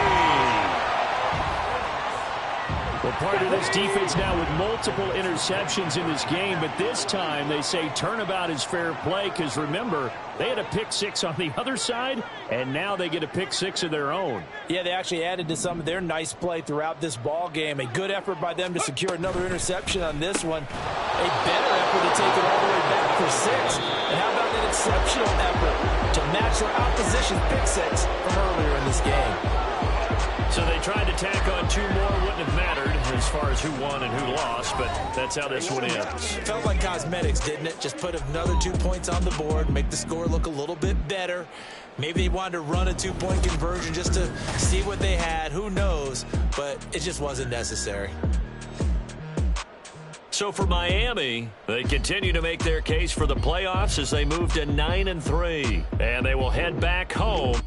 Well, part of this defense now with multiple interceptions in this game, but this time they say turnabout is fair play because, remember, they had a pick-6 on the other side, and now they get a pick-6 of their own. Yeah, they actually added to some of their nice play throughout this ball game. A good effort by them to secure another interception on this one. A better effort to take it all the way back for 6. And how about an exceptional effort to match their opposition's pick-6 from earlier in this game? So they tried to tack on 2 more. Wouldn't have mattered as far as who won and who lost, but that's how this one ends. Felt like cosmetics, didn't it? Just put another 2 points on the board, make the score look a little bit better. Maybe they wanted to run a 2-point conversion just to see what they had. Who knows? But it just wasn't necessary. So for Miami, they continue to make their case for the playoffs as they move to 9-3. And they will head back home